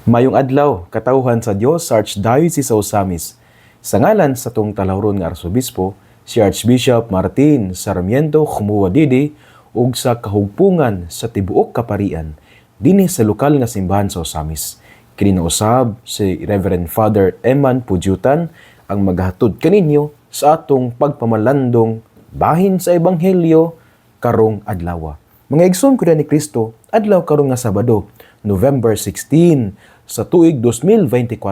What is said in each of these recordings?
Mayong adlaw, katawhan sa Dios sa Archdiocese sa Osamis. Sa ngalan sa tong talawron nga Arsobispo, si Archbishop Martin Sarmiento Khumuwadidi ug sa kahugpungan sa tibuok kaparian dinhi sa lokal nga simbahan sa Osamis. Kini nausab si Reverend Father Eman Pudyutan ang maghatod kaninyo sa atong pagpamalandong bahin sa Ebanghelyo karong adlaw. Mga igsoon ko ni Kristo, adlaw karong nga Sabado, November 16 sa tuig 2024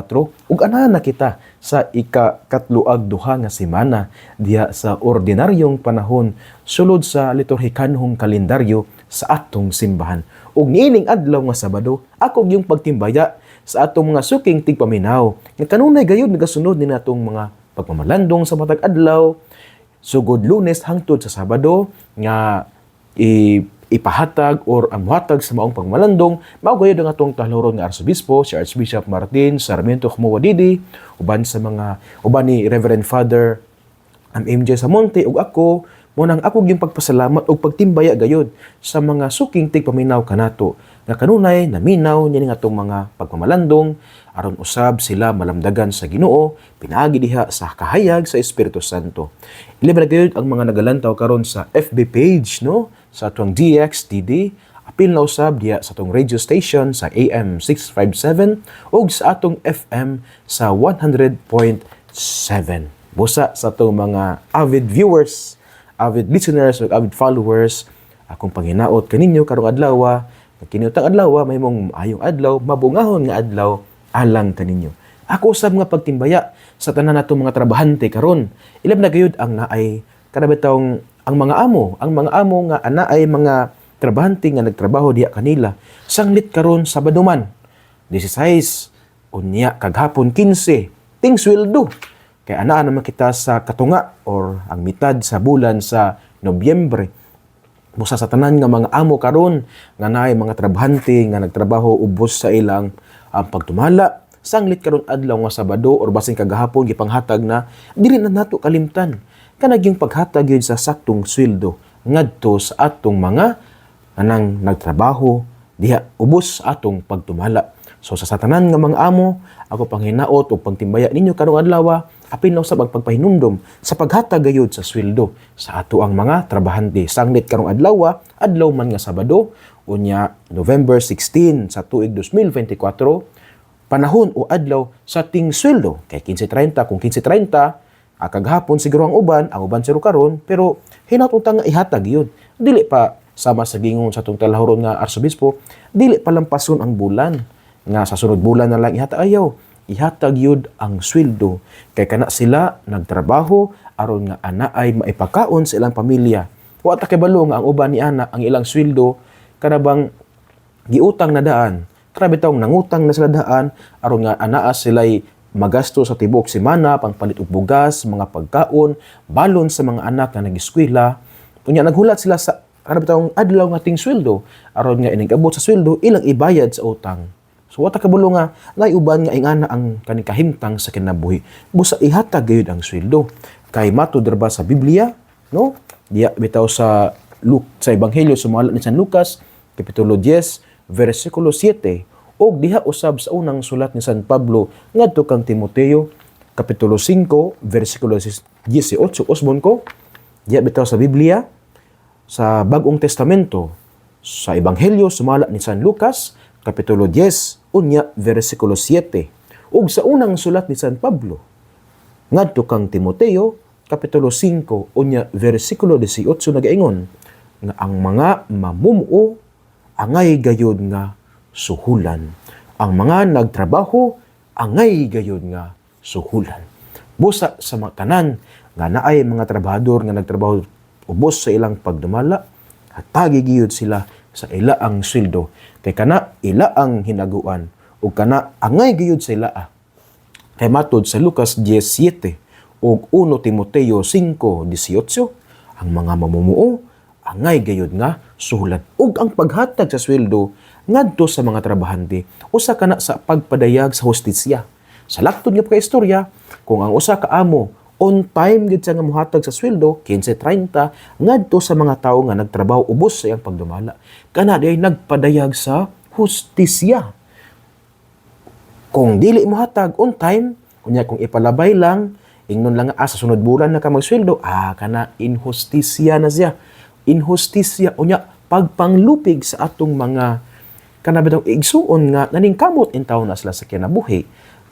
ug ana na kita sa ika-katluag duha nga semana diha sa ordinaryong panahon sulod sa liturhikanhong kalendaryo sa atong simbahan. Ug niining adlaw nga Sabado, ako yung pagtimbaya sa atong mga suking tigpaminaw nga kanunay gayud nagasunod ni natong mga pagmamalandong sa matag adlaw sugod Lunes hangtod sa Sabado nga ipahatag or ang muhatag sa maong pagmalandong mao gayud ang atong talawron nga Arsobispo si Archbishop Martin Sarmiento Khumuwadidi uban ni Reverend Father MJ Samonte ug ako mo nang ako gyud pagpasalamat ug pagtimbaya gayud sa mga suking tigpaminaw kanato nga kanunay naminaw niini nga atong mga pagmamalandong aron usab sila malamdagan sa Ginoo pinaagi diha sa kahayag sa Espiritu Santo. Ilibra gayud ang mga nagalantaw karon sa FB page no sa atong DXTD, apil na usab diya sa atong radio station sa AM 657 ug sa atong FM sa 100.7. Busa sa atong mga avid viewers, avid listeners ug avid followers, akong panghinaot kaninyo karong adlaw, kiniutang adlaw may mong ayong adlaw, mabungahon nga adlaw alang kaninyo. Ako usab nga pagtimbaya sa tanan natong mga trabahante karon. Ilab na gayud ang naay kanabitawng ang mga amo nga ana ay mga trabahante nga nagtrabaho diha kanila sanglit karon Sabado man 16 unya kaghapon 15 ting sweldo kay ana naman kita sa katunga or ang mitad sa bulan sa Nobyembre. Busa sa tanan nga mga amo karon nga naay mga trabahante nga nagtrabaho ubos sa ilang ang pagtumala sanglit karon adlaw nga Sabado or basin kagahapon gipanghatag na dili na nato kalimtan kanag yung paghatag yun sa saktong sweldo ngadto sa atong mga anang nagtrabaho diha ubos atong pagtumala. So sa tanan nga mga amo, ako panghinaot o pagtimbaya ninyo karong adlaw, apil na usab ang pagpahinumdom sa paghatag gayud sa sweldo sa ato ang mga trabahante. Sanglit karong adlaw man nga Sabado, unya November 16 sa tuig 2024, panahon o adlaw sa ting sweldo kay 15:30 kung 15:30 kaghapon siguro ang uban siguro karon pero hinatutang nga ihatag yun. Dili pa sama sa gingon sa atong talahron nga Arsobispo, dili pa lampason ang bulan nga sa sunod bulan na lang ihatag ayaw. Ihatag yun ang sweldo kay kana sila nagtrabaho aron nga ana ay maipakaon sa ilang pamilya. Wa ta kay balo nga ang uban ni ana ang ilang sweldo kanabang giutang na daan. Grabe taong nangutang na sila daan aron nga anaa sila'y magasto sa tibok semana, pangpalit og bugas, mga pagkaon, balon sa mga anak na nag-eskwela. Unya naghulat sila sa kanabitawong adlaw nga ting sweldo aron nga inigabot sa sweldo ilang ibayad sa utang. So wata kabulo nga nay uban nga ingana ang kaning kahimtang sa kinabuhi. Busa ihatag gayud ang sweldo. Kay matud ba sa Biblia, no? Diya bitaw sa Ebanghelyo sumulat ni San Lucas, kapitulo 10, versikulo 7. Og diha usab sa unang sulat ni San Pablo ngadto kang Timoteo kapitulo 5 versikulo 18 usbon ko diha bitaw sa Biblia sa Bagong Testamento sa Ebanghelyo sumala ni San Lucas kapitulo 10 unya versikulo 7 ug sa unang sulat ni San Pablo ngadto kang Timoteo kapitulo 5 unya versikulo 18 nagaingon nga ang mga mamumuo angay gayud nga suhulan. Ang mga nagtrabaho, angay gayud nga suhulan. Busa sa mga tanan, nga naay mga trabahador nga nagtrabaho ubos sa ilang pagdumala, hatagi gayud sila sa ilaang sweldo. Kay kana ilaang hinaguan, o kana angay gayud sa ilaa. Kay matod sa Lucas 10:7 o 1 Timoteo 5:18, ang mga mamumuo, angay gayud nga suhulan. Ug ang paghatag sa sweldo ngadto sa mga trabahante usa kana sa pagpadayag sa hustisya. Sa laktod nga pagkaistorya, kung ang usa ka amo on time gid sa nga mohatag sa sweldo 15:30 ngadto sa mga tawo nga nagtrabaho ubos sa iyang pagdumala, kana diay nagpadayag sa hustisya. Kung dili mo hatag on time, kunya kung ipalabay lang, ingnon lang sa sunod bulan na ka magsweldo, kana inhustisya na siya. Inhustisya, unya pagpanglupig sa atong mga kanabitang igsuon nga naningkamot in taon na sila sa kinabuhi.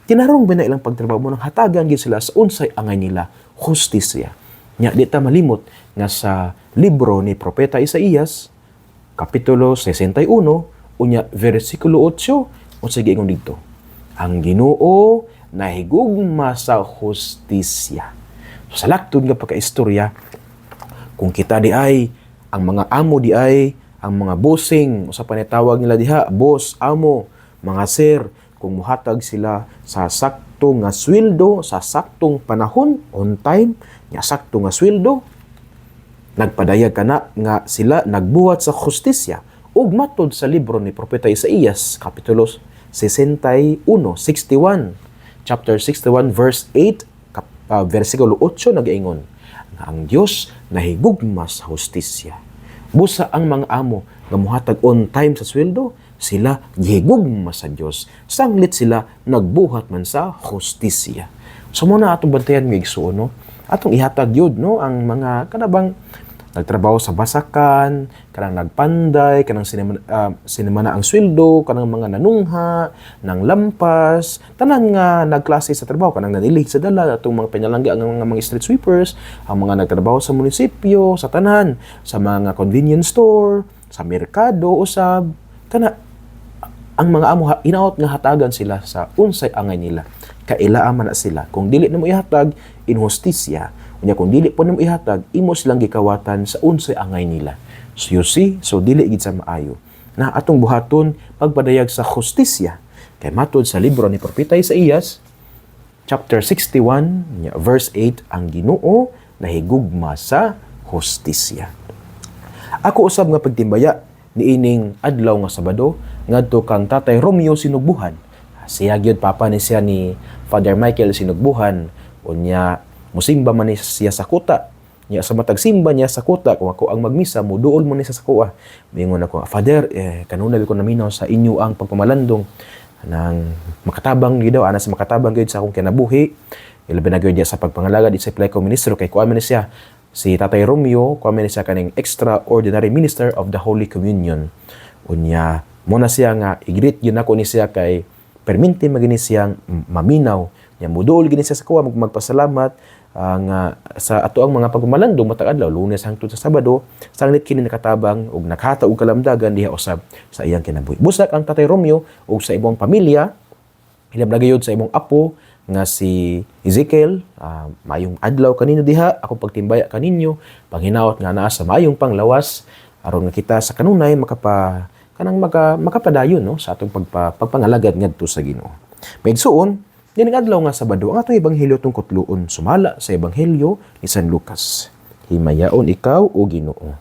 Tinarong ba na ilang pagtrabaho mo nang hatagan gid sila sa unsay angay nila, hustisya. Nya di ta malimot nga sa libro ni Propeta Isaías, Kapitulo 61, unya versikulo 8, o sige ingon dito. Ang Ginoo nahigugma sa hustisya. So, sa laktod nga pagkaistorya, kung kita di ay, ang mga amo di ay, ang mga bossing, sa panitawag nila diha, boss, amo, mga sir, kung muhatag sila sa sakto nga sweldo, sa saktong panahon, on time, nga sakto nga sweldo, nagpadayag ka na nga sila nagbuhat sa hustisya. Ug matod sa libro ni Propeta Isaías, Kapitulo 61, chapter 61, verse 8, versikulo 8, nag-ingon, ang Diyos nahigugma sa hustisya. Busa ang mga amo nga muhatag on time sa sweldo, sila gihigugma sa Diyos. Sanglit sila nagbuhat man sa hustisya. So muna atong bantayan ng igsuon, no? Atong ihatag yun, no? Ang mga kanabang nagtrabaho sa basakan, kanang nagpanday, kanang sinema na ang sweldo, kanang mga nanungha, nang lampas, tanan nga nagklase sa trabaho, kanang nanilig sa dala, atong mga pinalangga, ang mga street sweepers, ang mga nagtrabaho sa munisipyo, sa tanan, sa mga convenience store, sa merkado, usab, kana, ang mga amo, inaot nga hatagan sila sa unsay angay nila. Kailaaman na sila. Kung dili na mo ihatag, inhustisya. Kanya kung dili po nimo ihatag, imo silang gikawatan sa unsay angay nila. So you see, so dili gid sa maayo. Na atong buhaton pagpadayag sa hustisya. Kay matod sa libro ni Propeta Isaías, chapter 61, verse 8, ang Ginoo nahigugma sa hustisya. Ako usab nga pagtimbaya niining adlaw nga Sabado ngadto kang Tatay Romeo Sinugbuhan. Siya gyud papa ni siya ni Father Michael Sinugbuhan. Unya musimba man siya sa kuta. Nya sa matag simba niya sa kuta, kung ako ang magmisa, muduol mo ni sa kuha. Mingon ako, Father, kanuna ko naminaw sa inyo ang pagpamalandong nang makatabang gid daw, ana sa makatabang gid sa akong kinabuhi. Ilabi na gyud sa pagpangalagad disciple ko ministro kay kuha man siya si Tatay Romeo, kuha man siya kaning extraordinary minister of the Holy Communion. Unya mo na siya nga i-greet yun ako ni siya kay perminti magini siyang maminaw. Nya muduol gini siya sa kuha magpasalamat nga sa ato ang mga pagmamalandong matag adlaw Lunes hangtod sa Sabado sanglit kini nakatabang ug nakhata og kalamdagan diha usab sa iyang kinabuhi. Busak ang Tatay Romeo ug sa ibong pamilya, hilab na gayud sa imong apo nga si Ezekiel, mayong adlaw kaninyo diha, ako pagtimbaya kaninyo, panghinaot nga naa sa mayong panglawas aron nga kita sa kanunay makapadayon no sa atong pagpangalagad ngadto sa Ginoo. Maigsuon, dining adlaw nga Sabado, ang atong ebanghelyo tungkol luon sumala sa ebanghelyo ni San Lucas. Himayaon ikaw o Ginoo.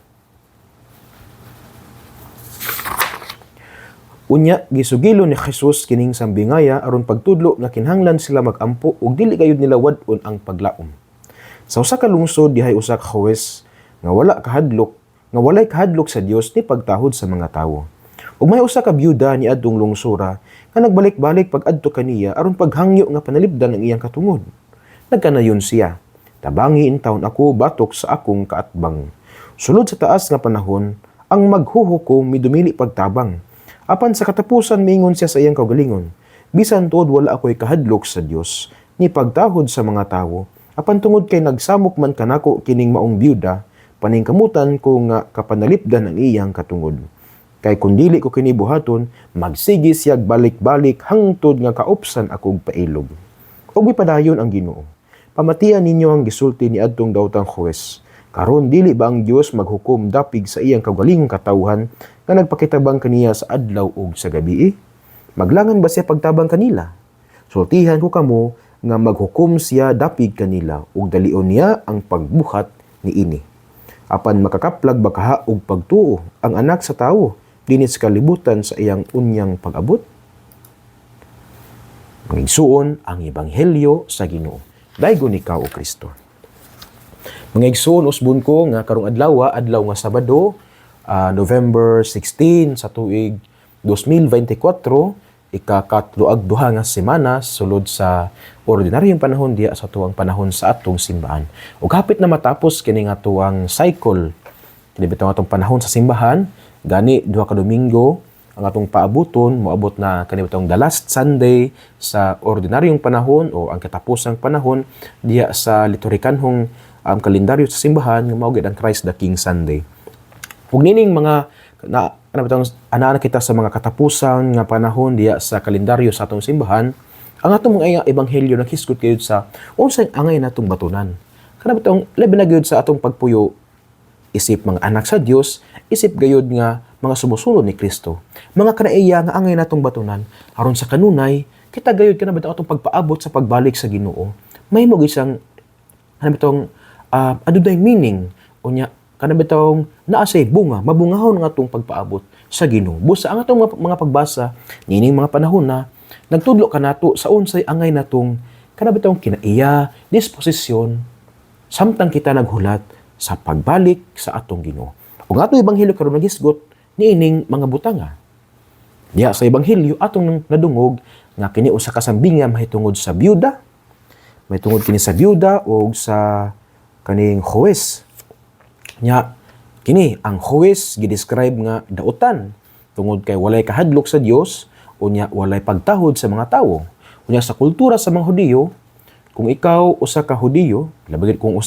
Unya gisugilo ni Jesus kining sambingaya aron pagtudlo nga kinahanglan sila magampo ug dili gayud nila wad-on ang paglaom. Sa usa ka lungsod dihay usa ka huwes nga walay kahadlok sa Dios ni pagtahod sa mga tawo. Ug may usa ka byuda ni adtong lungsura nga nagbalik-balik pag-adto kaniya aron paghangyo nga panalipdan ang iyang katungod. Nagkanayon siya, tabangi in taon ako batok sa akong kaatbang. Sulod sa taas nga panahon, ang maghuhukom midumili pagtabang. Apan sa katapusan mingon siya sa iyang kaugalingon, bisan tuod wala ako'y kahadlok sa Dios, ni pagtahod sa mga tawo, apan tungod kay nagsamok man kanako kining maong byuda, paningkamutan ko nga kapanalipdan ang iyang katungod. Kay kung dili ko kinibuhaton, magsigi siya balik-balik hangtod nga kaupsan akong pailog. Og mipadayon ang Ginoo. Pamatian ninyo ang gisulti ni adtong dawtang huwes. Karon dili ba ang Dios maghukom dapig sa iyang kaugalingong katawhan nga nagpakitabang kaniya sa adlaw ug sa gabii? Maglangan ba siya pagtabang kanila? Sultihan ko kamo nga maghukom siya dapig kanila ug dalion niya ang pagbuhat niini. Apan makakaplag ba kaha og pagtuo ang anak sa tawo dinhi sa kalibutan sa iyang unyang pag-abot? Mangigsuon ang ebanghelyo sa Ginoo. Daygon ikaw o Kristo. Mangigsuon usbon ko nga karong adlaw nga Sabado, November 16 sa tuig 2024, ikakatluag duha nga semana sulod sa ordinaryong panahon diya sa tuwang panahon sa atong simbahan. Ug hapit na matapos kini nga tuwang cycle, kini bitaw atong panahon sa simbahan, gani duha ka Domingo ang atong paabuton, moabot na kani bitaw the last Sunday sa ordinaryong panahon o ang katapusang panahon diya sa liturhikanhong kalendaryo sa simbahan nga mao gid ang Christ the King Sunday. Ug nining mga ana kita sa mga katapusan nga panahon diya sa kalendaryo sa atong simbahan, ang atong mga ebanghelyo naghisgot kayud sa unsay angay natong batunan. Kana bitong labi na gyud sa atong pagpuyo isip mga anak sa Dios, isip gayud nga mga sumusunod ni Kristo. Mga kanaiya nga angay natong batunan aron sa kanunay kita gayud kana bitong atong pagpaabot sa pagbalik sa Ginoo. Mahimo isang kana bitong adunay meaning unya kana bitong naa say bunga, mabungahon nga atong pagpaabot sa Ginoo. Busa ang atong mga pagbasa nining mga panahon na nagtudlo kanato sa unsay angay natong kana bitong kinaiya, disposisyon samtang kita naghulat sa pagbalik sa atong Ginoo. Ug atong ebanghelyo karon naghisgot niining mga butanga. Diya sa ebanghelyo atong nadungog nga kini usa ka sambingan mahitungod sa byuda, mahitungod kini sa byuda o sa kaning huwes. Nya kini ang huwes gidescribe nga dautan tungod kay walay kahadlok sa Dios unya walay pagtahod sa mga tawo. Unya sa kultura sa mga Hudiyo, kung ikaw usa ka Hudiyo, labi kung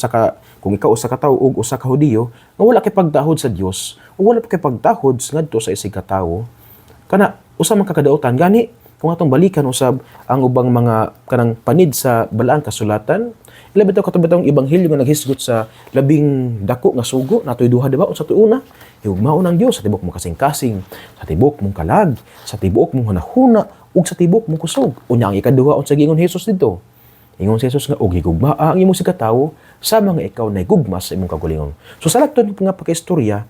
ikaw usa ka tawo ug usa ka Hudiyo, nga wala kay pagtahod sa Dios o wala kay pagtahod ngadto sa isig ka tawo, kana usa man ka kadautan gani kung atong balikan usab ang ubang mga kanang panid sa balaang kasulatan. Ilabi taw katong ebanghelyo nga naghisgot sa labing dako nga sugo natoy duha diba unsa toy una, higugmaon ang Dios sa tibok mong kasing-kasing, sa tibok mong kalag, sa tibok mong hunahuna ug sa tibok mong kusog. Unya ang ikaduha unsa giingon Hesus didto? Ingon si Jesus nga og higugma ang imong sikatawo sama nga ikaw nay gugma sa imong kagulingon. So sa lakton nga pagkaistorya,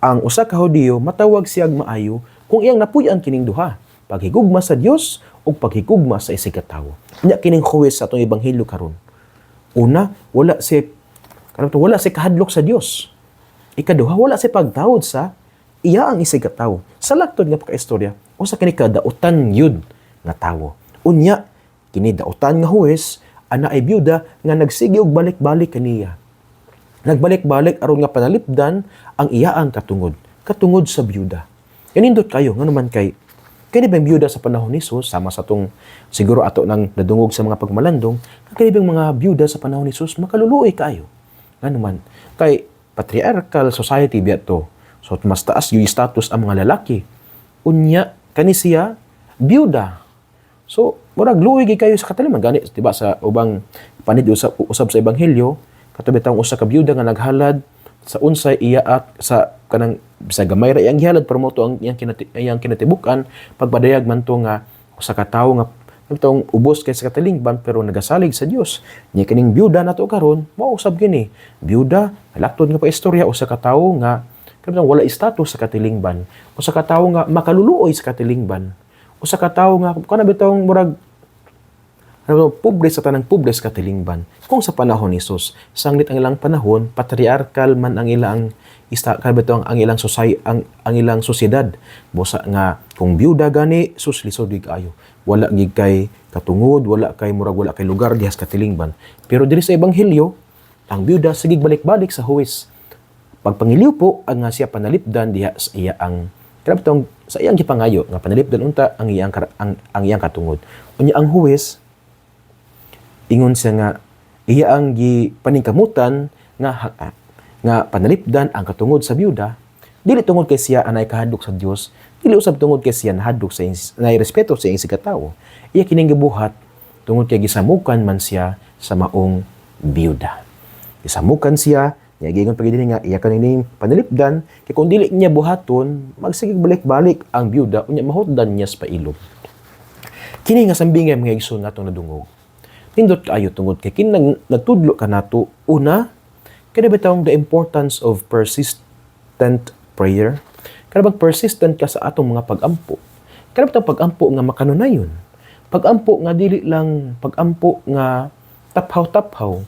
ang usa ka Hudiyo matawag siyang maayo kung iyang napuy-an kining duha, paghigugma sa Dios ug paghigugma sa isig ka tawo. Nya kining huwes sa atong ebanghelyo karon. Una, wala si kahadlok sa Dios. Ikaduha, wala si pagtawad sa iya ang isig ka tawo. Sa lakton nga pagkaistorya, usa kini kadautan yud nga tawo. Unya kini dautan nga huwes ana ay byuda nga nagsige og balik-balik kaniya. Nagbalik-balik aron nga panalipdan ang iyaang katungod sa byuda. Kanindot kayo nga naman kay kani bang byuda sa panahon ni Jesus sama sa tong siguro ato nang nadungog sa mga pagmalandong, kani bang mga byuda sa panahon ni Jesus makaluluoy kayo. Nga naman kay patriarchal society biya to. So mas taas yung status ang mga lalaki. Unya kani siya byuda. So murag luoy kayo sa kataliman gani diba sa ubang panid usab sa ebanghelyo katubi tang usa ka byuda nga naghalad sa unsay iya at sa kanang sa gamay ra iyang gihalad promoto ang iyang kinatibukan pagpadayag man to nga usa ka tawo nga itong ubos kay sa katalingban pero nagasalig sa Dios. Nya kining byuda nato karon mao usab kini byuda lakton nga pa istorya usa ka tawo nga kanang wala status sa katilingban, usa ka tawo nga makaluluoy sa katilingban, usa ka tawo nga kana bitong murag pobre sa tanang pobre sa katilingban. Kung sa panahon ni Jesus, sanglit ang ilang panahon, patriarchal man ang ilang ang ilang ang ilang sosyedad. Busa nga kung byuda gani sus lisod gid kaayo. Wala gid kay katungod, wala kay lugar diha sa katilingban. Pero diri sa ebanghelyo, ang byuda sige balik-balik sa huwes. Pagpangiliw po ang nga siya panalipdan diha sa iya ang sa iyang gipangayo nga panalipdan unta ang iyang katungod. Unya ang huwes ingon siya nga iya ang gipaningkamutan nga panalipdan ang katungod sa byuda, dili tungod kay siya anay kahadlok sa Dios, dili usab tungod kay siya nahadlok sa nay respeto sa iyang sikatawo. Iya kining gibuhat tungod kay gisamukan man siya sa maong byuda. Gisamukan siya, nya giingon pagidini nga iya kaning panalipdan kay kung dili niya buhaton, magsigig balik-balik ang byuda unya mahutdan niya sa pailog. Kini nga sambingay mga igsoon natong nadungog. Nindot kaayo tungod kay kin nagtudlo kanato una kada bitawng the importance of persistent prayer. Kada bang persistent ka sa atong mga pag-ampo. Kada bitawng pag-ampo nga makanunayon. Pag-ampo nga dili lang pag-ampo nga taphaw-taphaw.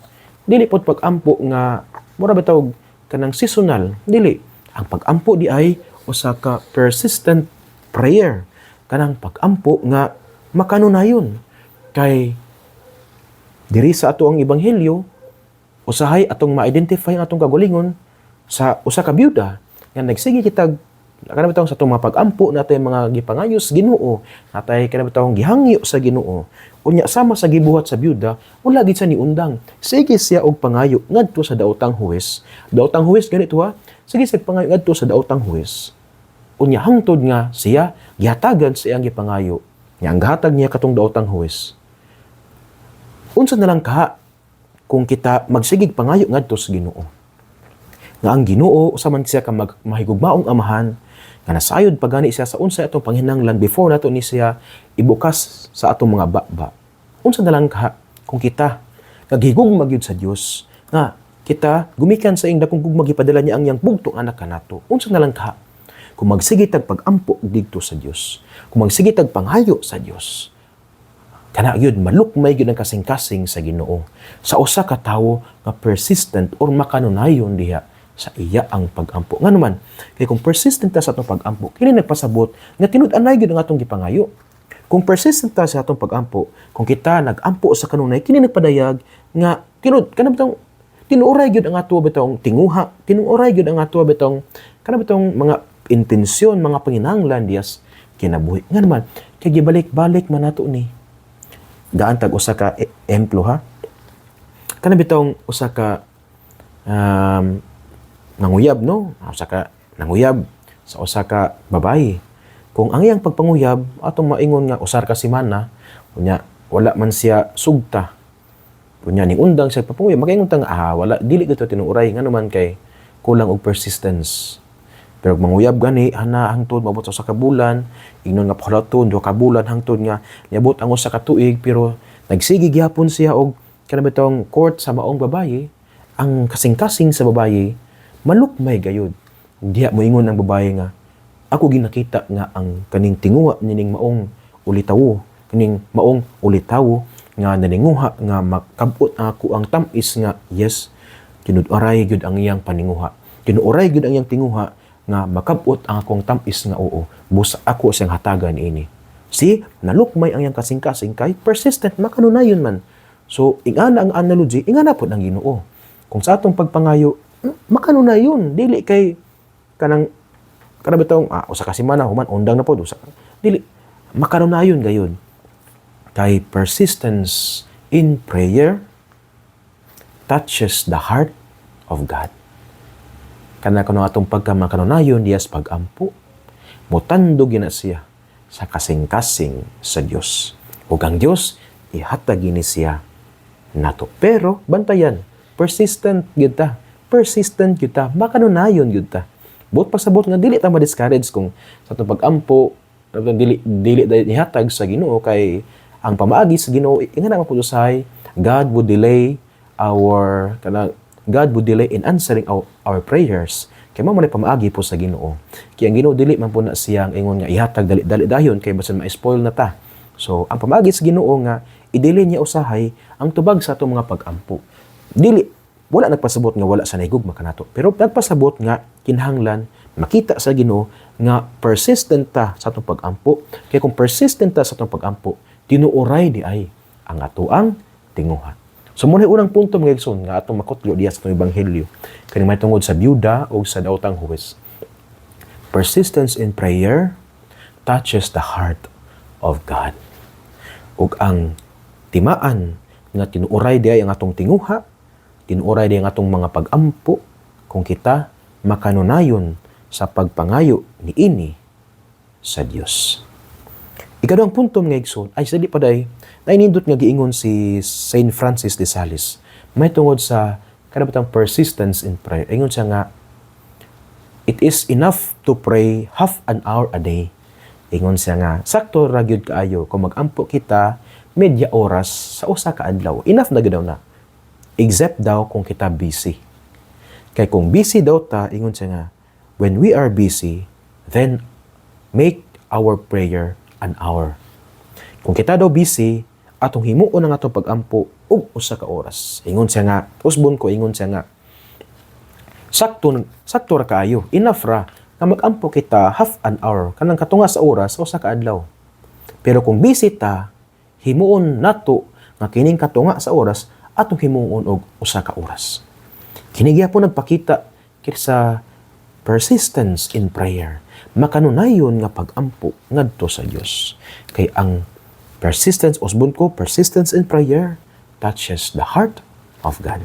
Dili pod pag-ampo nga mura bitawg kanang seasonal. Dili. Ang pag-ampo di ay usa ka persistent prayer kanang pag-ampo nga makanunayon. Kay diri sa ato ang ebanghelyo, usahay atong ma-identify ang atong kagalingon sa usa ka byuda nga nagsige kitag kanang bitawon sa atong mga pag-ampo natay mga gipangayos Ginoo, natay kanang bitawon gihangyo sa Ginoo. Unya sama sa gibuhat sa byuda, wala gid sa niundang. Sige siya og pangayo ngadto sa daotang huwes. Daotang huwes ganito ha. Sige siya pangayo ngadto sa daotang huwes. Unya hangtod nga siya gihatagan sa iyang gipangayo. Nga ang gahatag niya katong daotang huwes. Unsa na lang ka kung kita magsigig pangayo ngadto sa Ginoo. Nga ang Ginoo usa man siya ka mahigugmaong amahan nga nasayod pagani siya sa unsay atong panghinanglan before nato ni siya ibukas sa atong mga baba. Unsa na lang ka kung kita naghigugma gyud sa Dios nga kita gumikan sa ing dakong gugma gipadala niya ang yang bugtong anak kanato. Unsa na lang ka kung magsige tag pag-ampo didto sa Dios, kung magsige tag panghayo sa Dios. Kana gyud malukmay gyud ang kasing-kasing sa Ginoo sa usa ka tawo nga persistent or makanunayon diha sa iya ang pag-ampo. Nga naman, kay kung persistent ta sa atong pag-ampo, kini nagpasabot nga tinud-anay gyud ang atong gipangayo. Kung persistent ta sa atong pag-ampo, kung kita nag-ampo sa kanunay, kini nagpadayag nga kanang bitong tinuoray gyud ang ato bitong tinguha, tinuoray gyud ang ato bitong kanang bitong mga intensyon, mga panginahanglan diyas kinabuhi. Nga naman, kay gibalik-balik man nato ni gaan tag usa ka emplo ha. Kanang bitong usa ka nanguyab no, usa ka nanguyab sa usa ka babayi. Kung ang iyang pagpanguyab atong maingon nga usar ka semana, unya wala man siya sugta. Unya ning undang siya pagpanguyab, magaingon ta nga wala dili gito tinuoray nga naman kay kulang og persistence. Pero manguyab gani ana hangtod mabot sa usa ka bulan, ingnon nga pahalaton duha ka bulan hangtod nga niabot ang usa ka tuig pero nagsige gyapon siya og kanang bitong court sa maong babayi. Ang kasing-kasing sa babayi malukmay gayud. Diha moingon ang babayi nga ako ginakita nga ang kaning tinguha nining maong ulitawo, kaning maong ulitawo nga naninguha nga makabot ako ang tamis nga yes, tinud-aray gyud ang iyang paninguha. Tinuoray gyud ang iyang tinguha nga makabot ang akong tamis nga oo. Busa ako siyang hatagan ini. See, nalukmay ang iyang kasing-kasing kay persistent makanunayon man. So, ingana ang analogy, ingana po ang Ginoo. Kung sa atong pagpangayo, makanunayon, dili kay kanang bitong usa ka semana human undang na pod usa. Dili makanunayon gayon. Kay persistence in prayer touches the heart of God. Kana kuno atong pagkamakanunayon diyas pag-ampo, mutandog na siya sa kasing-kasing sa Dios. Ug ang Dios ihatag ni siya nato. Pero bantayan, persistent gyud ta. Persistent gyud ta, makanunayon gyud ta. Buot pasabot nga dili ta ma-discourage kung sa atong pag-ampo dili ihatag sa Ginoo kay ang pamaagi sa Ginoo ingana man pud usahay God would delay in answering our prayers. Kay mao man pamaagi po sa Ginoo. Kay ang Ginoo dili man po na siyang ingon nga ihatag dali dayon kay basin ma-spoil na ta. So ang pamaagi sa Ginoo nga i-delay niya usahay ang tubag sa atong mga pag-ampo. Wala nagpasabot nga wala sa nahigugma kanato. Pero nagpasabot nga kinahanglan makita sa Ginoo nga persistent ta sa atong pag-ampo. Kay kung persistent ta sa atong pag-ampo, tinuoray di ay ang atoang tinguha. So muna unang punto mga igsoon nga atong makutlo diya sa atong ebanghelyo kani may tungod sa byuda o sa daotang huwes. Persistence in prayer touches the heart of God. Ug ang timaan nga tinuoray di ay ang atong tinguha, tinuoray din ang atong mga pag-ampo kung kita makanunayon sa pagpangayo ni ini sa Dios. Ikaduhang punto mga igsoon ay sa di paday nainindot nga giingon si Saint Francis de Sales. May tungod sa kanabatang persistence in prayer. Ingon siya nga it is enough to pray half an hour a day. Ingon siya nga sakto ra gyud kaayo kung mag-ampo kita media oras sa usa ka adlaw. Enough na gyud daw na. Except daw kung kita busy. Kay kung busy daw ta, ingon siya nga, when we are busy, then make our prayer an hour. Kung kita daw busy, atong himuon ang atong pag-ampo ug usa ka oras. Ingon siya nga, usbon ko, ingon siya nga, sakto ra kaayo, enough ra, na mag-ampo kita half an hour, kanang katunga sa oras, usa ka adlaw. Pero kung busy ta, himuon nato nga kining katunga sa oras atong himuon og usa ka oras. Kini gyapon nagpakita sa persistence in prayer. Makanunayon nga pag-ampo ngadto sa Dios. Kay ang persistence in prayer touches the heart of God.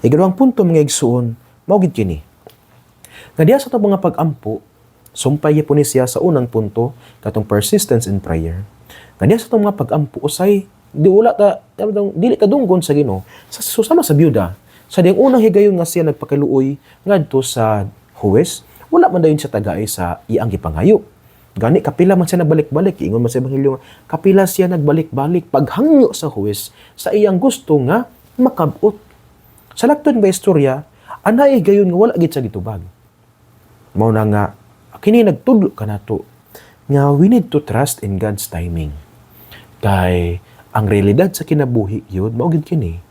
Ikalawang punto mga igsuon, mao gid kini. Nga diha sa itong mga pag-ampo, sumpay po ni siya sa unang punto, katong persistence in prayer. Nga diha sa itong mga pag-ampo, usay, dili ta dunggon sa Ginoo. Susama sa byuda, sa diyang unang higayon nga siya nagpakaluoy ngadto sa huwes, wala man dayon siya tagay sa iyang gipangayo. Gani, kapila man siya nagbalik-balik, ingon man sa Ebanghelyo, kapila siya nagbalik-balik, paghangyo sa huwes, sa iyang gusto nga makabot. Sa lakton ba istorya, anay gayon nga wala gid sa gitubag. Mao na nga kini nagtudlo kanato nga we need to trust in God's timing. Kay ang realidad sa kinabuhi yun mao gid kini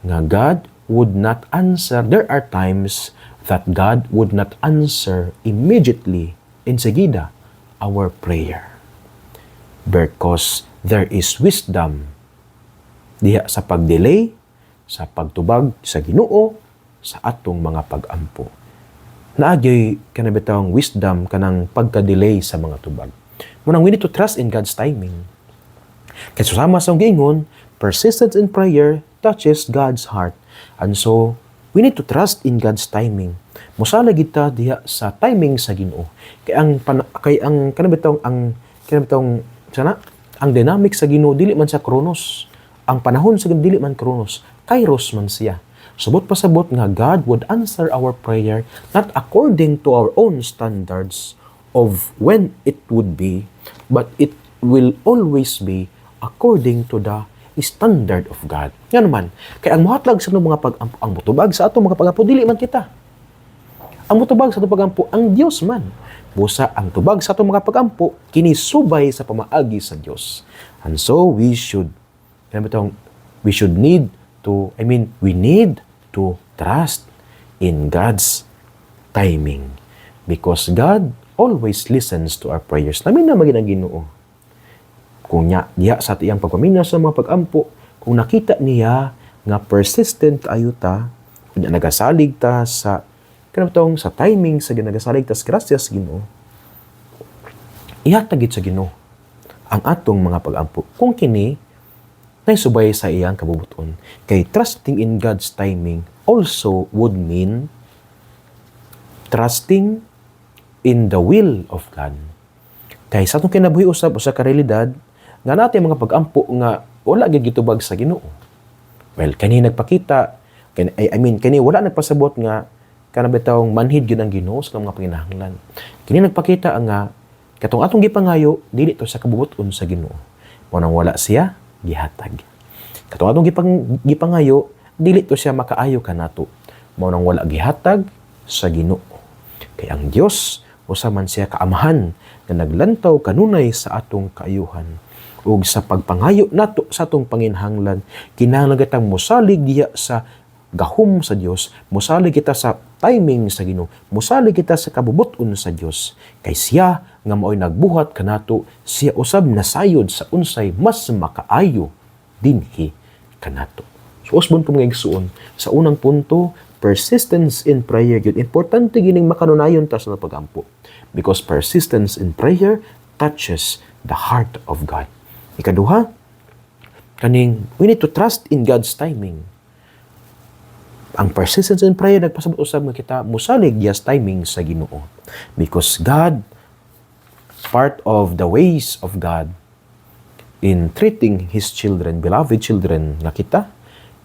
nga God would not answer. There are times that God would not answer immediately enseguida our prayer. Because there is wisdom diha sa pag-delay, sa pagtubag sa Ginoo, sa atong mga pag-ampo. Naagyoy kanabitang wisdom kanang pagka-delay sa mga tubag. Munang we need to trust in God's timing. Kaya susama sa giingon, persistence in prayer touches God's heart. And so, we need to trust in God's timing. Musala kita diha sa timing sa Ginoo. Kay ang ang dynamic sa Ginoo dili man sa Kronos. Ang panahon sa Ginoo dili man Kronos, Kairos man siya. Subot pasabot nga God would answer our prayer not according to our own standards of when it would be, but it will always be according to the standard of God. Yan naman. Kaya ang muhatlag sa mga pag-ampo, ang mutubag sa atong mga pag-ampo, dili man kita. Ang mutubag sa atong pag-ampo, ang Dios man. Busa ang tubag sa atong mga pag-ampo, kinisubay sa pamaagi sa Dios. And so, we need to trust in God's timing. Because God always listens to our prayers. Namin na maging ang Ginoo. Kung diya sa tiyang pagpamina sa mga pag-ampo, kung nakita niya nga persistent ayuta, kung nagasalig ta sa sa timing sa nagasalig ta sa grasya sa Ginoo, ihatagit sa Ginoo ang atong mga pag-ampo. Kung kini naisubay sa iyang kabubuton. Kay trusting in God's timing also would mean trusting in the will of God. Kay sa itong kinabuhi usab o sa karealidad, nga natin mga pag-ampo nga wala gid gitubag sa Ginoo. Well, kani nagpakita, kani wala nagpasabot nga kanabitawng manhid gyud ang Ginoo sa mga panginahanglan. Kini nagpakita nga katong atong gipangayo dili to sa kabubuton sa Ginoo. Mao nang wala siya gihatag. Katong atong gipangayo, dili to siya makaayo kanato. Mao nang wala gihatag sa Ginoo. Kay ang Dios usa man siya kaamahan nga naglantaw kanunay sa atong kaayuhan. Ug sa pagpangayo nato sa atong panginhanglan, kinahanglan kitang mosalig diha sa gahom sa Dios, mosalig kita sa timing sa Ginoo, mosalig kita sa kabubuton sa Dios. Kay siya nga mao'y nagbuhat kanato, siya usab nasayod sa unsay mas makaayo dinhi kanato. So usbon ko mga igsuon, sa unang punto, persistence in prayer gyud importante gining makanunayon ta sa pag-ampo. Because persistence in prayer touches the heart of God. Ikaduha, kaning we need to trust in God's timing. Ang persistence in prayer nagpasabot usab nga kita mosalig Dios timing sa Ginoo. Because God, part of the ways of God in treating His children, beloved children na kita,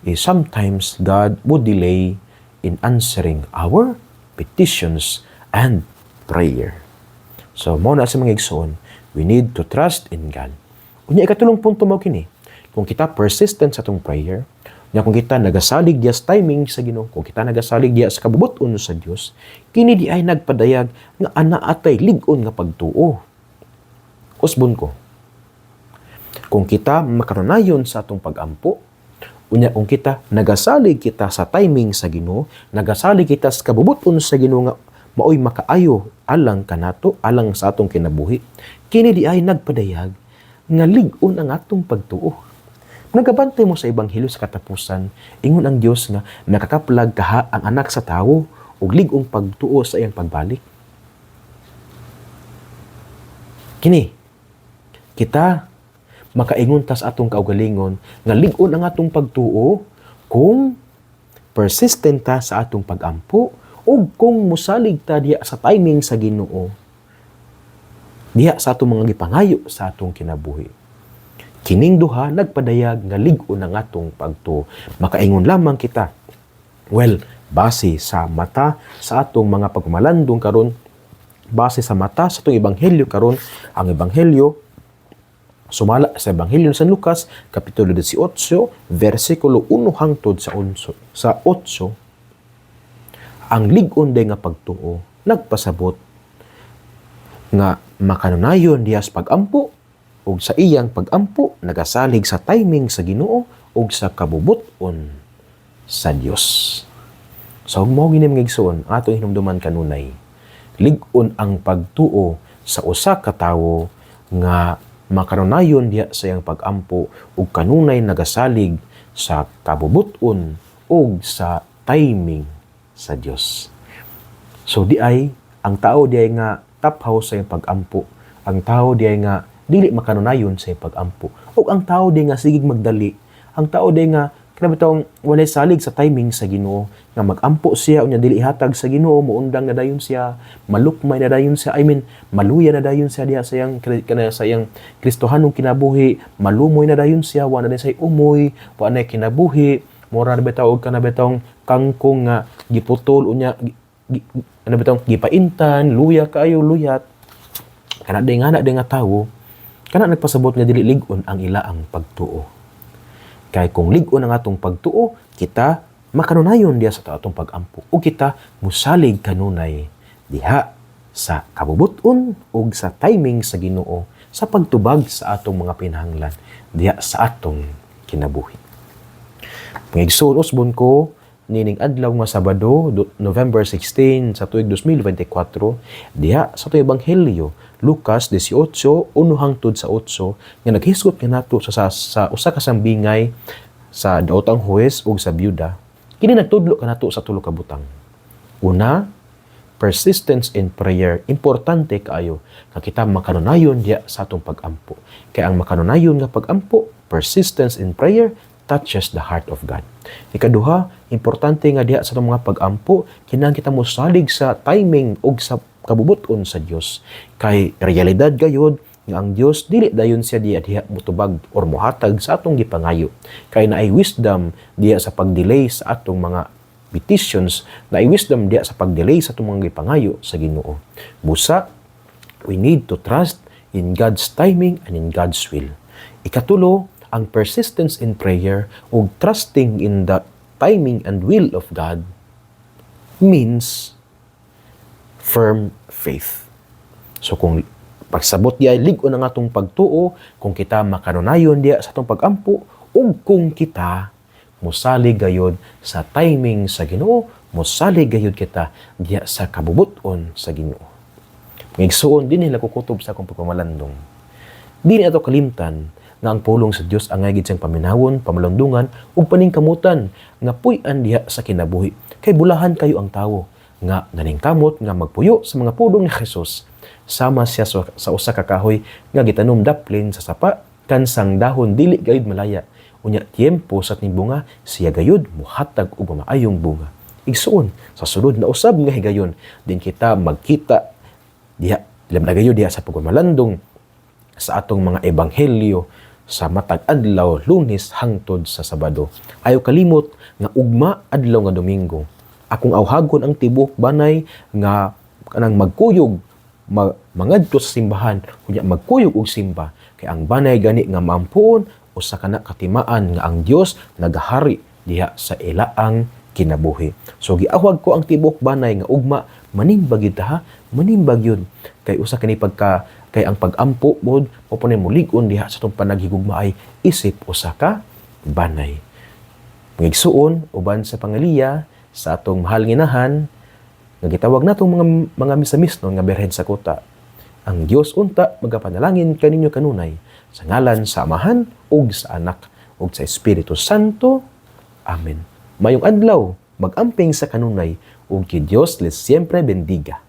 is sometimes God would delay in answering our petitions and prayer. So, mo na sa mga igsoon, we need to trust in God. Kunya ikatulong punto mo kini, kung kita persistent sa atong prayer, kung kita nagasalig diya sa timing sa Ginoo, kung kita nagasalig diya sa kabubuton sa Dios, kini di ay nagpadayag nga ana atay lig-on nga pagtuo. Usbon ko. Kung kita makanunayon sa atong pag-ampo, unya kung kita nagasalig kita sa timing sa Ginoo, nagasalig kita sa kabubuton sa Ginoo nga maoy makaayo alang kanato, alang sa atong kinabuhi, kini di ay nagpadayag nga lig-on ang atong pagtuo. Nagabantay mo sa ebanghelyo sa katapusan, ingon ang Dios nga nakakaplag kaha ang anak sa tawo ug lig-ong pagtuo sa iyang pagbalik. Kini kita makaingon ta sa atong kaugalingon nga lig-on ang atong pagtuo kung persistent ta sa atong pag-ampo ug kung musalig ta diha sa timing sa Ginoo, diha sa atong mga gipangayo sa atong kinabuhi. Kining duha nagpadayag nga lig-on ang atong pagtuo. Makaingon lamang kita, well, base sa mata sa atong mga pagmalandong karon, base sa mata sa atong ebanghelyo karon, ang ebanghelyo sumala sa ebanghelyo sa San Lucas kapitulo 18 versikulo 1 hangtod sa 8. Ang lig-on day nga pagtuo nagpasabot nga makanunayon diha sa pag-ampo ug sa iyang pag-ampo nagasalig sa timing sa Ginoo ug sa kabubuton sa Dios. So mao gini mga igsoon atong hinumduman kanunay. Lig-on ang pagtuo sa usa ka tawo nga makanunayon diha sa iyang pag-ampo ug kanunay nagasalig sa kabubuton ug sa timing sa Dios. So di ay ang tao di ay nga taphaw sa iyang pag-ampo, ang tao di ay nga dili makanunayon sa iyang pag-ampo, ug ang tao di nga sigig magdali, ang tao di nga kinabitawng walay salig sa timing sa Ginoo nga mag-ampo siya unya dili hatag sa Ginoo, muundang na dayon siya, malukmay na dayon siya, maluya na dayon siya diha sa iyang Kristohanong kinabuhi, malumoy na dayon siya, wa na siya umoy, wa na kinabuhi, mura na bitaw og kanabitawng kangkong nga giputol unya gipaintan, luya kaayo luyat. Kana day nga tawo, kana nagpasabot nga dili lig-on ang ilaang pagtuo. Kay kung lig-on ang atong pagtuo, kita makanunayon diha sa atong pag-ampo o kita musalig kanunay diha sa kabubuton ug sa timing sa Ginoo sa pagtubag sa atong mga pinahanglan diha sa atong kinabuhi. Mga igsoon, usbon ko nining adlaw nga Sabado, November 16 sa tuig 2024, diha sa atong ebanghelyo Lucas 18, 1 hangtod sa 8, nga naghisgot nga nato sa usa ka sambingay sa daotang huwes ug sa byuda. Kini nagtudlo ka nato sa tulo ka butang. Una, persistence in prayer. Importante kaayo nga kita makanunayon diha sa atong pag-ampo. Kay ang makanunayon nga pag-ampo, persistence in prayer, touches the heart of God. Ikaduha, importante nga diha sa atong mga pag-ampo, kinahanglan kita mosalig sa timing ug sa kabubuton sa Dios. Kay realidad gayud nga ang Dios dili dayon siya diha mutubag or mohatag sa atong gipangayo. Kay naay wisdom diha sa pag-delay sa atong mga petitions, naay wisdom diha sa pag-delay sa atong mga gipangayo sa Ginoo. Busa, we need to trust in God's timing and in God's will. Ikatulo, ang persistence in prayer ug trusting in the timing and will of God means firm faith. So kung pagsabot diay lig-on ang atong pagtuo, kung kita makanunayon diya sa atong pag-ampo, ug kung kita mosalig gayud sa timing sa Ginoo, mosalig gayud kita diya sa kabubuton sa Ginoo. Ngigsuon din nila kukutob sa akong pagpamalandong. Dili ato kalimtan nga ang pulong sa Dios angay gid siyang paminawon, pamalandungan ug paningkamutan nga puy-an diha sa kinabuhi. Kay bulahan kayo ang tawo nga naningkamot nga magpuyo sa mga pulong ni Jesus. Sama siya sa usa ka kahoy nga gitanom daplin sa sapa kansang dahon dili gayud malaya. Unya tiempo sa ting bunga siya gayud muhatag og maayong bunga. Igsuon sa sulod na usab nga higayon din kita magkita diha gayud diha sa pagmamalandong sa atong mga ebanghelyo sa matag adlaw Lunes hangtod sa Sabado. Ayaw kalimot nga ugma adlaw nga Domingo. Akong awhagon ang tibuok banay nga kanang magkuyog mangadto sa simbahan kunya magkuyog og simba kay ang banay gani nga maampuon usa kana katimaan nga ang Dios nagahari diha sa ilaang kinabuhi. So giawhag ko ang tibuok banay nga ugma manimbag yun ta, manimbag yun kay usa kani kay ang pag-ampo mod mapunin mo lig-on diha sa tong panaghigugma ay isip usa ka banay. Ngigsuon uban sa pangaliya sa atong mahal nginahan nga gitawag natong mga misa-misnon nga Birhen sa Kuta. Ang Dios unta magapanalangin kaninyo kanunay Sa ngalan sa Amahan, ug sa Anak, ug sa Espiritu Santo. Amen. Mayong adlaw, mag-amping sa kanunay, ug ki Dios les siempre bendiga.